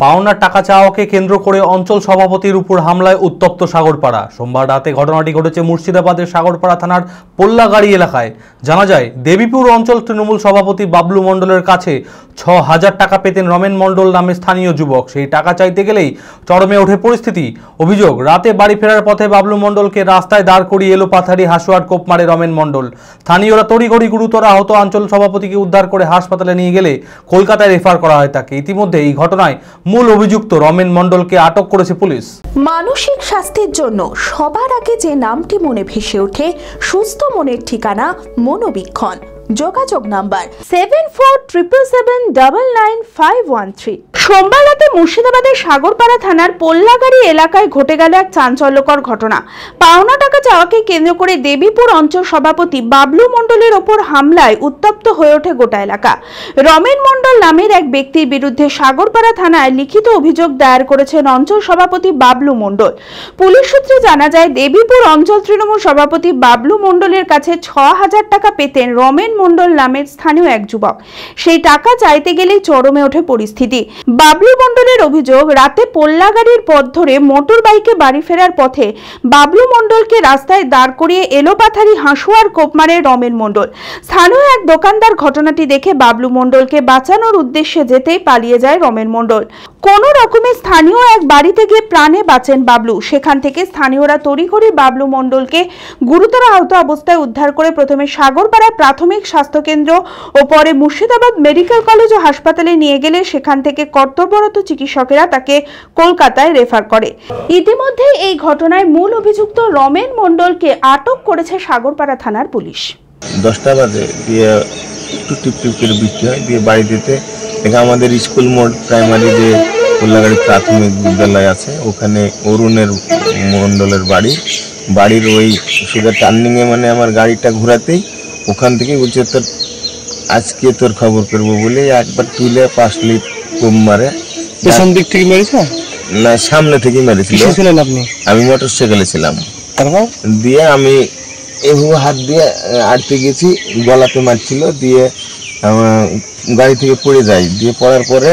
পাওনা টাকা চাওয়াকে কেন্দ্র করে অঞ্চল সভাপতির উপর হামলায় উত্তপ্ত সাগরপাড়া। সোমবার রাতে ঘটনাটি ঘটেছে মুর্শিদাবাদের সাগরপাড়া থানার পোল্লাগাড়ি এলাকায়। জানা যায়, দেবীপুর অঞ্চল তৃণমূল সভাপতি বাবলু মণ্ডলের কাছে ৬,০০০ টাকা পেতেন রমেন মণ্ডল নামে স্থানীয় যুবক। সেই টাকা চাইতে গেলেই চরমে ওঠে পরিস্থিতি। অভিযোগ, রাতে বাড়ি ফেরার পথে বাবলু মণ্ডলকে রাস্তায় দাঁড় করিয়ে এলোপাথারি হাসুয়ার কোপ মারে রমেন মণ্ডল। স্থানীয়রা তড়িঘড়ি গুরুতর আহত অঞ্চল সভাপতিকে উদ্ধার করে হাসপাতালে নিয়ে গেলে কলকাতায় রেফার করা হয় তাকে। ইতিমধ্যে এই ঘটনায় মূল অভিযুক্ত রমেন মণ্ডলকে আটক করেছে পুলিশ। মানসিক স্বাস্থ্যের জন্য সবার আগে যে নামটি মনে ভেসে ওঠে, সুস্থ মনের ঠিকানা মনোবীক্ষণ। যোগাযোগ নাম্বার 7477799513। সোমবার রাতে মুর্শিদাবাদের সাগরপাড়া থানার পোল্লাগাড়ি এলাকায় ঘটে গেল এক চাঞ্চল্যকর ঘটনা। পাওনা টাকা চাওয়াকে কেন্দ্র করে দেবীপুর অঞ্চল সভাপতি বাবলু মণ্ডলের ওপর হামলায় উত্তপ্ত হয়ে ওঠে গোটা এলাকা। রমেন মণ্ডল নামের এক ব্যক্তির বিরুদ্ধে সাগরপাড়া থানায় লিখিত অভিযোগ দায়ের করেছেন অঞ্চল সভাপতি বাবলু মণ্ডল। পুলিশ সূত্রে জানা যায়, দেবীপুর অঞ্চল তৃণমূল সভাপতি বাবলু মণ্ডলের কাছে ৬,০০০ টাকা পেতেন রমেন মণ্ডল নামের স্থানীয় এক যুবক। সেই টাকা চাইতে গেলেই চরমে ওঠে পরিস্থিতি। বাবলু মণ্ডলের অভিযোগ, রাতে পোল্লাগাড়ির পথ ধরে মোটর বাইকে বাড়ি ফেরার পথে বাবলু মণ্ডলকে রাস্তায় দাঁড় করিয়ে এলোপাথারি হাসুয়ার কোপ মারে রমেন মণ্ডল। স্থানীয় এক দোকানদার ঘটনাটি দেখে বাবলু মণ্ডলকে বাঁচানোর উদ্দেশ্যে যেতেই পালিয়ে যায় রমেন মণ্ডল। কোনো রকমে স্থানীয় এক বাড়িতে গিয়ে প্রাণে বাঁচেন বাবলু। সেখান থেকে স্থানীয়রা তড়িঘড়ি বাবলু মণ্ডলকে গুরুতর আহত অবস্থায় উদ্ধার করে প্রথমে সাগরপাড়া প্রাথমিক স্বাস্থ্য কেন্দ্র ও পরে মুর্শিদাবাদ মেডিকেল কলেজ ও হাসপাতালে নিয়ে গেলে সেখান থেকে কর্তব্যরত চিকিৎসকেরা তাকে কলকাতায় রেফার করে। ইতিমধ্যে এই ঘটনায় মূল অভিযুক্ত রমেন মণ্ডলকে আটক করেছে সাগরপাড়া থানার পুলিশ। 10টা বাজে দিয়ে একটু টিপটিপ করে বৃষ্টি হয়, দিয়ে বাড়ি দিতে দেখে আমাদের স্কুল মোড় প্রাইমারি যে পোল্লাগাড়ি প্রাথমিক বিদ্যালয় আছে, ওখানে অরুণের মণ্ডলের বাড়ির ওই সোজা টার্নিংয়ে মানে আমার গাড়িটা ঘোরাতেই ওখান থেকে বলছে তোর আজকে তোর খবর করবো বলে একবার তুলে 5 লিট কোপ মারে। পেছন দিক থেকে মেরেছে না, সামনে থেকে মেরেছিল। আপনি? আমি মোটরসাইকেলে ছিলাম। দিয়ে আমি এভাবে হাত দিয়ে আটকে গেছি, গলাতে মারছিল, দিয়ে গাড়ি থেকে পড়ে যাই। দিয়ে পড়ার পরে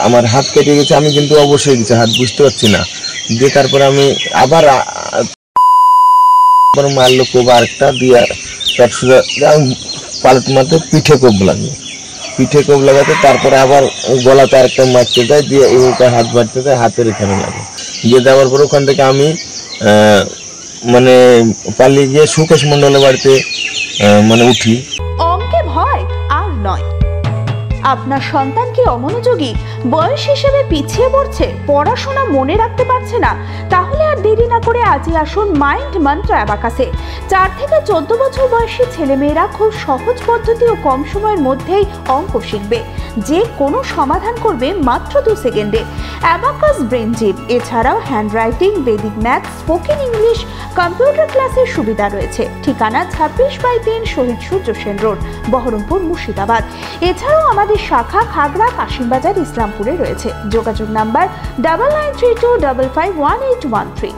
আমার হাত কেটে গেছে। আমি কিন্তু অবশ্যই গেছে হাত, বুঝতে পারছি না। দিয়ে তারপরে আমি আবার মারলো কোপ আরেকটা, দিয়ে তার সোজা পালট মারতে পিঠে কোপ লাগাতে তারপরে আবার গলাতে আরেকটা মারতে যায়, দিয়ে এইটা হাত বাড়তে যায়, হাতের এখানে লাগে। দিয়ে দেওয়ার পরে ওখান থেকে আমি মানে পালিয়ে গিয়ে সুকেশ মণ্ডলের বাড়িতে মানে উঠি। অঙ্কে ভয় আর নয়। আপনার সন্তান কি অমনোযোগী, বয়স হিসেবে পিছিয়ে পড়ছে, পড়াশোনা মনে রাখতে পারছে না? তাহলে আর দেরি না করে আজই আসুন মাইন্ড মন্ত্র অ্যাবাকাসে। 4 থেকে 14 বছর বয়সী ছেলেমেয়েরা খুব সহজ পদ্ধতি ও কম সময়ের মধ্যেই অঙ্ক শিখবে, যে কোনো সমাধান করবে মাত্র 2 সেকেন্ডে। অ্যাবাকাস ব্রেন জিপ, এছাড়াও handwriting, Vedic math, spoken English, computer ক্লাসের সুবিধা রয়েছে। ঠিকানা 26/3 শহীদ সূর্য সেন রোড, বহরমপুর, মুর্শিদাবাদ। এছাড়াও আমাদের শাখা খাগড়া, কাশিমবাজার, ইসলামপুরে রয়েছে। যোগাযোগ নাম্বার 9932551813।